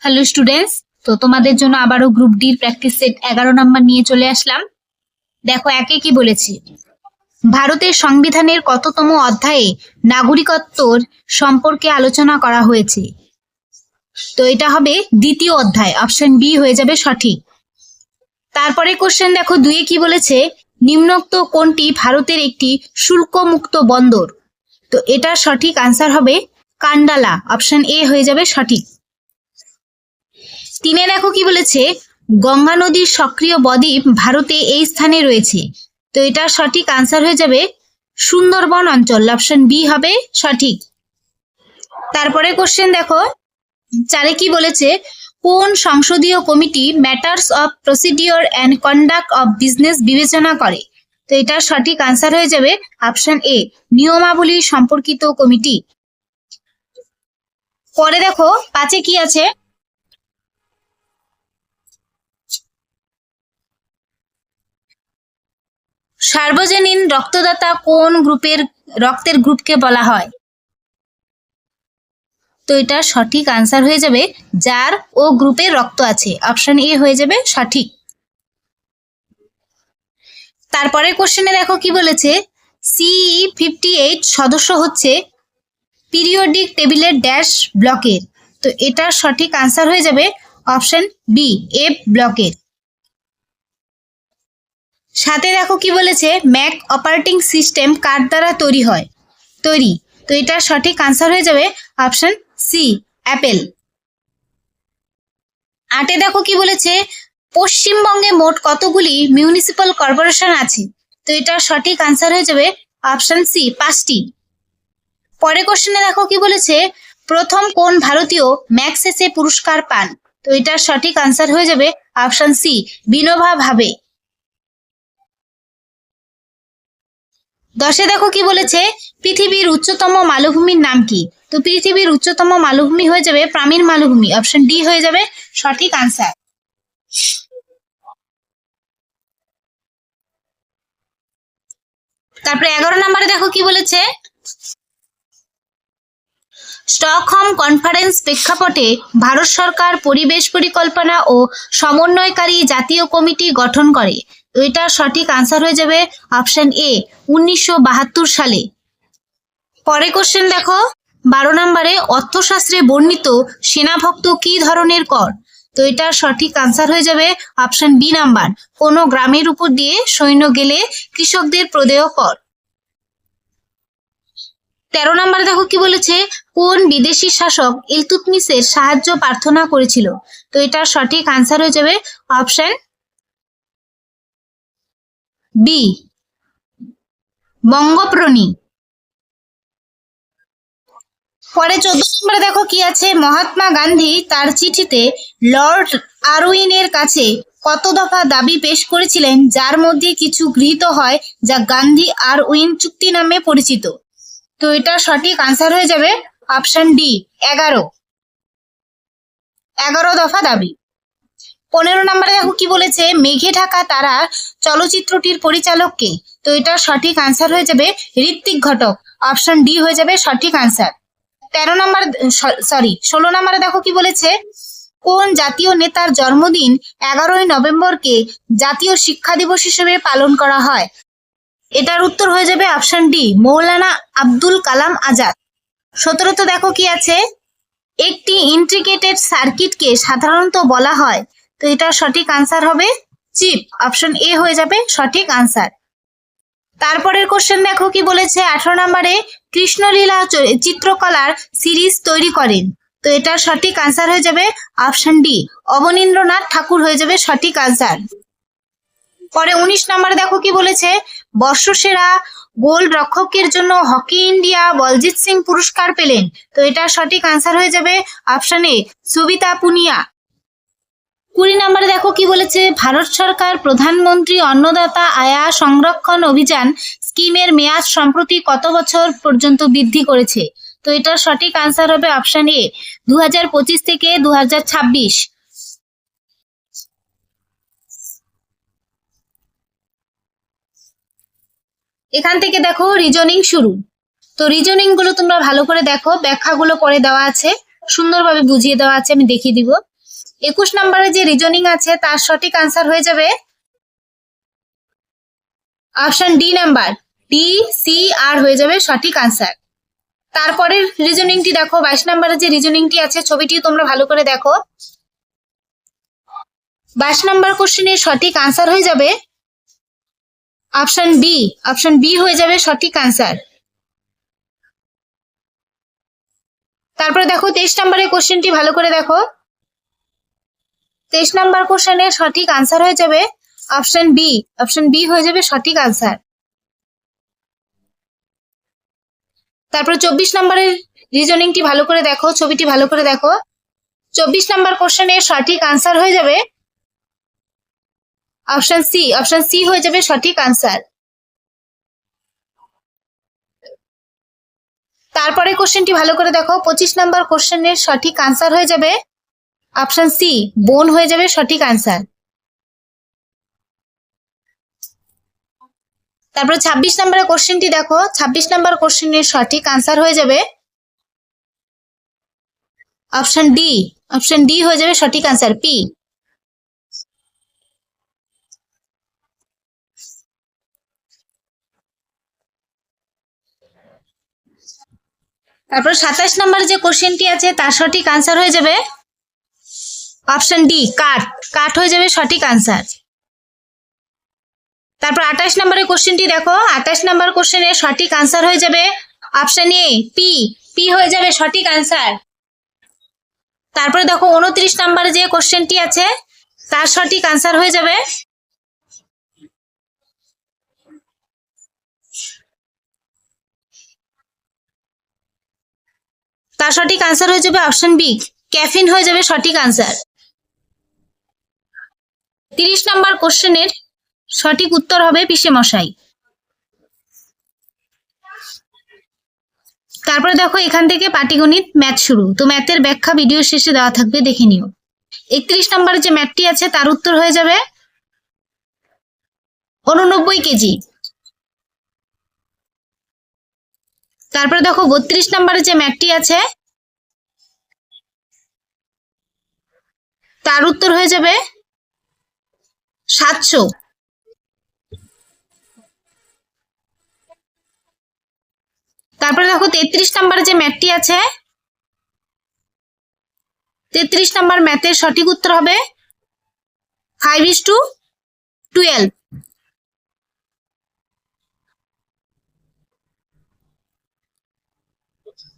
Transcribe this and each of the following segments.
Hello students, তো তোমাদের জন্য আবারও গ্রুপ ডির প্র্যাকটিস সেট 11 নাম্বার নিয়ে চলে আসলাম। দেখো একে কি বলেছে, ভারতের সংবিধানের কততম অধ্যায়ে নাগরিকত্বর সম্পর্কে আলোচনা করা হয়েছে? তো এটা হবে দ্বিতীয় অধ্যায়, অপশন বি হয়ে যাবে সঠিক। তারপরে কোশ্চেন দেখো, দুয়ে কি বলেছে, নিম্নোক্ত কোনটি ভারতের একটি শুল্কমুক্ত বন্দর? তো এটার সঠিক আনসার হবে কান্ডালা, অপশন এ হয়ে যাবে সঠিক। তিনে দেখো কি বলেছে, গঙ্গা নদীর সক্রিয় বদ্বীপ ভারতে এই স্থানে রয়েছে। তো এটা সঠিক আনসার হয়ে যাবে সুন্দরবন অঞ্চল, অপশন বি হবে সঠিক। তারপরে কোশ্চেন দেখো, চারে কি বলেছে, কোন সংসদীয় committee matters of procedure and conduct of business বিবেচনা করে? তো এটার সঠিক আনসার হয়ে যাবে অপশন এ, নিয়মাবলী সম্পর্কিত কমিটি। পরে দেখো পাঁচে কি আছে, সার্বজনীন রক্তদাতা কোন রক্তের গ্রুপকে বলা হয়? তো এটা সঠিক আনসার হয়ে যাবে যার ও গ্রুপের রক্ত আছে, অপশন এ হয়ে যাবে সঠিক। তারপরে কোশ্চেনে দেখো কি বলেছে, CE58 সদস্য হচ্ছে পিরিয়ডিক টেবিলের ড্যাশ ব্লকের। তো এটার সঠিক আনসার হয়ে যাবে অপশন বি, এফ ব্লকের। সাথে দেখো কি বলেছে, ম্যাক অপারেটিং সিস্টেম কার দ্বারা তৈরি? তো এটার সঠিক আনসার হয়ে যাবে অপশন সি, অ্যাপেল। আটে দেখো কি বলেছে, পশ্চিমবঙ্গে মোট কতগুলি মিউনিসিপাল কর্পোরেশন আছে? তো এটার সঠিক আনসার হয়ে যাবে অপশন সি, 5টি। পরে কোশ্চেনে দেখো কি বলেছে, প্রথম কোন ভারতীয় ম্যাগসেসে পুরস্কার পান? তো এটার সঠিক আনসার হয়ে যাবে অপশন সি, বিনোবা ভাবে। 10এ দেখো কি বলেছে, পৃথিবীর উচ্চতম মালভূমির নাম কি? তো পৃথিবীর উচ্চতম মালভূমি হয়ে যাবে পামির মালভূমি, অপশন ডি হয়ে যাবে সঠিক আনসার। তারপরে 11 নম্বরে দেখো কি বলেছে, স্টকহোম কনফারেন্স প্রেক্ষাপটে ভারত সরকার পরিবেশ পরিকল্পনা ও সমন্বয়কারী জাতীয় কমিটি গঠন করে। তো এটা সঠিক আনসার হয়ে যাবে অপশন এ, 1972 সালে। পরে কোশ্চেন দেখো, 12 নম্বরে অর্থশাস্ত্রে বর্ণিত সেনাভক্ত কি ধরনের কর? তো এটার সঠিক আনসার হয়ে যাবে অপশন বি নাম্বার, কোনো গ্রামের উপর দিয়ে সৈন্য গেলে কৃষকদের প্রদেয় কর। 13 নম্বরে দেখো কি বলেছে, কোন বিদেশি শাসক ইলতুৎমিশের সাহায্য প্রার্থনা করেছিল? তো এটার সঠিক আনসার হয়ে যাবে অপশন বি, বঙ্গপ্রণী। পরে 14 নম্বরে দেখো কি আছে, মহাত্মা গান্ধী তার চিঠিতে লর্ড আরউইনের কাছে কত দফা দাবি পেশ করেছিলেন, যার মধ্যে কিছু গৃহীত হয় যা গান্ধী আরউইন চুক্তি নামে পরিচিত? তো এটা সঠিক আনসার হয়ে যাবে অপশন ডি, 11 দফা দাবি। 15 নম্বরে দেখো কি বলেছে, মেঘে ঢাকা তারা চলচ্চিত্রটির পরিচালক কে? তো এটা সঠিক আনসার হয়ে যাবে ঋত্বিক ঘটক, অপশন ডি হয়ে যাবে সঠিক আনসার। 16 নম্বরে দেখো কি বলেছে, কোন জাতীয় নেতার জন্মদিন 11ই নভেম্বরকে জাতীয় শিক্ষা দিবস হিসেবে পালন করা হয়? এটার উত্তর হয়ে যাবে অপশন ডি, মৌলানা আব্দুল কালাম আজাদ। 17তে দেখো কি আছে, একটি ইন্টিগ্রেটেড সার্কিটকে সাধারণত বলা হয়? তো এটার সঠিক আনসার হবে চিপ, অপশন এ হয়ে যাবে সঠিক আনসার। তারপরের কোশ্চেন দেখো কি বলেছে, 18 নম্বরে কৃষ্ণলীলা চিত্রকলার সিরিজ তৈরি করেন? তো এটার সঠিক আনসার হয়ে যাবে অপশন ডি, অবনীন্দ্রনাথ ঠাকুর হয়ে যাবে সঠিক আনসার। পরে 19 নম্বরে দেখো কি বলেছে, বর্ষসেরা গোল রক্ষকের জন্য হকি ইন্ডিয়া বলজিৎ সিং পুরস্কার পেলেন? তো এটা সঠিক আনসার হয়ে যাবে অপশন এ, সুবিতা পুনিয়া। 20 নম্বরে দেখো কি বলেছে, ভারত সরকার প্রধানমন্ত্রী অন্নদাতা আয়া সংরক্ষণ অভিযান স্কিমের মেয়াদ সম্প্রতি কত বছর পর্যন্ত বৃদ্ধি করেছে? তো এটার সঠিক আনসার হবে অপশন এ, 2025 থেকে 2026। এখান থেকে দেখো রিজনিং শুরু। তো রিজনিং গুলো তোমরা ভালো করে দেখো, ব্যাখ্যাগুলো পরে দেওয়া আছে, সুন্দরভাবে বুঝিয়ে দেওয়া আছে, আমি দেখিয়ে দিব। 21 নম্বরে যে রিজনিং আছে তার সঠিক আনসার হয়ে যাবে option D number, D C আর হয়ে যাবে সঠিক আনসার। তারপরের রিজনিংটি দেখো, 22 নম্বরে যে রিজনিংটি আছে ছবিটি তোমরা ভালো করে দেখো। 22 নম্বর কোশ্চেনের সঠিক আনসার হয়ে যাবে অপশন বি, অপশন বি হয়ে যাবে সঠিক আনসার। তারপরে দেখো 23 নম্বরের কোশ্চেনটি ভালো করে দেখো। 23 নম্বর কোশ্চেনের সঠিক আনসার হয়ে যাবে অপশন বি, অপশন বি হয়ে যাবে সঠিক আনসার। তারপরে 24 নম্বরের রিজনিংটি ভালো করে দেখো, ছবিটি ভালো করে দেখো। 24 নম্বর কোশ্চেনের সঠিক আনসার হয়ে যাবে অপশন সি, অপশন সি হয়ে যাবে সঠিক আনসার। তারপরে কোশ্চেনটি ভালো করে দেখো, 25 নম্বর কোশ্চেনের সঠিক আনসার হয়ে যাবে অপশন সি, বোন হয়ে যাবে সঠিক আনসার। তারপরে 26 নম্বরের কোশ্চেনটি দেখো, 26 নম্বর কোশ্চেনের সঠিক আনসার হয়ে যাবে অপশন ডি, অপশন ডি হয়ে যাবে সঠিক আনসার, পি। তারপর 27 নম্বর যে কোশ্চেনটি আছে তার সঠিক আনসার হয়ে যাবে অপশন ডি, কাঠ, কাঠ হয়ে যাবে সঠিক আনসার। তারপর 28 নম্বরের কোশ্চেনটি দেখো, 28 নম্বর কোশ্চেনের সঠিক আনসার হয়ে যাবে অপশন এ, পি, পি হয়ে যাবে সঠিক আনসার। তারপরে দেখো 29 নম্বর যে কোশ্চেনটি আছে তার সঠিক আনসার হয়ে যাবে অপশন বি, ক্যাফিন হয়ে যাবে সঠিক আনসার। 30 নম্বর কোশ্চেনের সঠিক উত্তর হবে পিসে মশাই। তারপরে দেখো এখান থেকে পাটিগণিত ম্যাথ শুরু, তো ম্যাথের ব্যাখ্যা ভিডিও শেষে দেওয়া থাকবে, দেখে নিও। 31 নম্বরের যে ম্যাথটি আছে তার উত্তর হয়ে যাবে 89 কেজি। তারপরে দেখো 32 নম্বরের যে ম্যাথটি আছে তার উত্তর হয়ে যাবে 700। তারপরে দেখো 33 নম্বরের যে ম্যাথটি আছে, 33 নম্বর ম্যাথের সঠিক উত্তর হবে 5:12।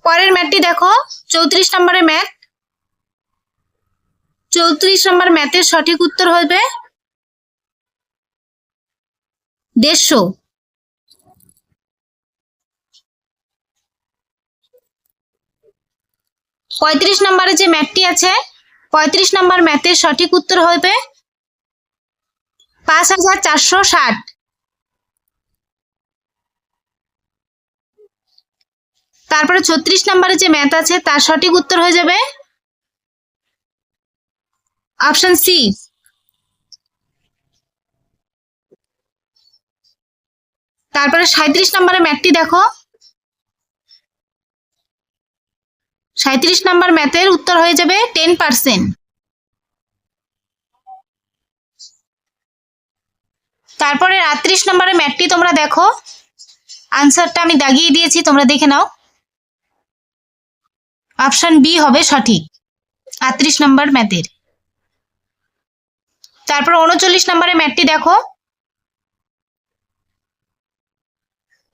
পরের ম্যাথটি দেখো, 34 নম্বরের ম্যাথ, 34 নম্বর ম্যাথের সঠিক উত্তর হবে 150। 35 নম্বরের যে ম্যাথটি আছে, 35 নম্বর ম্যাথের সঠিক উত্তর হবে 5460। তারপরে 36 নম্বরের যে ম্যাথ আছে তার সঠিক উত্তর হয়ে যাবে অপশন সি। তারপরে 37 নম্বরের ম্যাথটি দেখো, 37 নম্বর ম্যাথের উত্তর হয়ে যাবে 10%। তারপরে 38 নম্বরের ম্যাথটি তোমরা দেখো, আনসারটা আমি দাগিয়ে দিয়েছি, তোমরা দেখে নাও। অপশন বি হবে সঠিক 38 নম্বর ম্যাথের। তারপর 39 নম্বরের ম্যাথটি দেখো,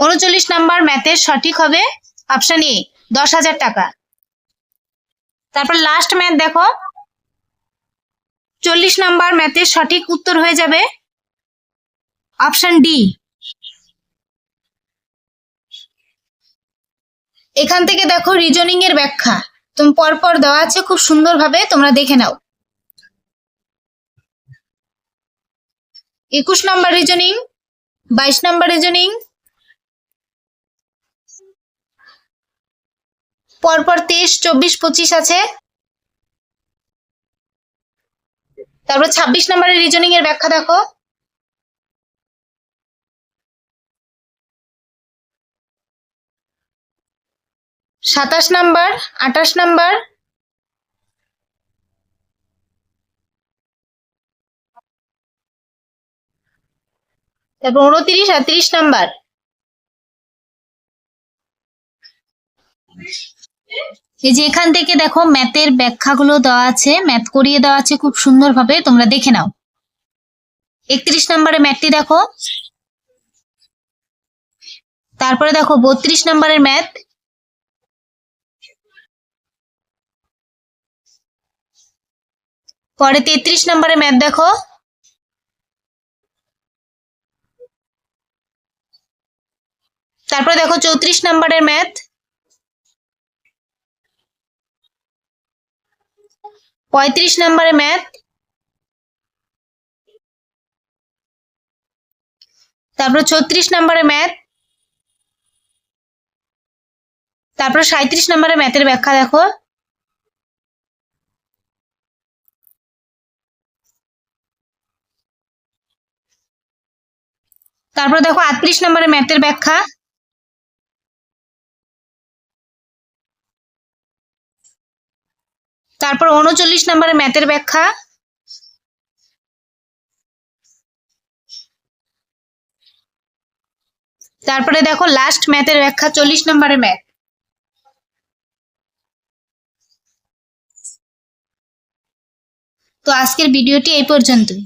39 নম্বর ম্যাথের সঠিক হবে অপশন এ, 10,000 টাকা। তারপর লাস্ট ম্যাথ দেখো, 40 নম্বর ম্যাথের সঠিক উত্তর হয়ে যাবে অপশন ডি। এখান থেকে দেখো রিজনিং এর ব্যাখ্যা তুমি পরপর দেওয়া আছে, খুব সুন্দরভাবে তোমরা দেখে নাও। 21 নম্বর রিজনিং, 22 নম্বর রিজনিং, পরপর 23, 24, 25 আছে। তারপর 26 নম্বরের রিজনিং এর ব্যাখ্যা দেখো, সাতাশ নাম্বার, 28 নাম্বার, তারপর 29 আর 30 নাম্বার। এই যে এখান থেকে দেখো ম্যাথের ব্যাখ্যাগুলো দেওয়া আছে, ম্যাথ করিয়ে দেওয়া আছে খুব সুন্দরভাবে, তোমরা দেখে নাও। 31 নম্বরে ম্যাথটি দেখো। তারপরে দেখো 32 নম্বরের ম্যাথ। পরে 33 নম্বরের ম্যাথ দেখো। তারপরে দেখো 34 নম্বরের ম্যাথ। পঁয়ত্রিশ নম্বরের ম্যাথ। তারপর 36 নম্বরের ম্যাথ। তারপর 37 নম্বরের ম্যাথের ব্যাখ্যা দেখো। তারপর দেখো 38 নম্বরের ম্যাথের ব্যাখ্যা। তারপর 39 নম্বরের ম্যাথের ব্যাখ্যা। তারপরে দেখো লাস্ট ম্যাথের ব্যাখ্যা, 40 নম্বরের ম্যাথ। তো আজকের ভিডিওটি এই পর্যন্তই।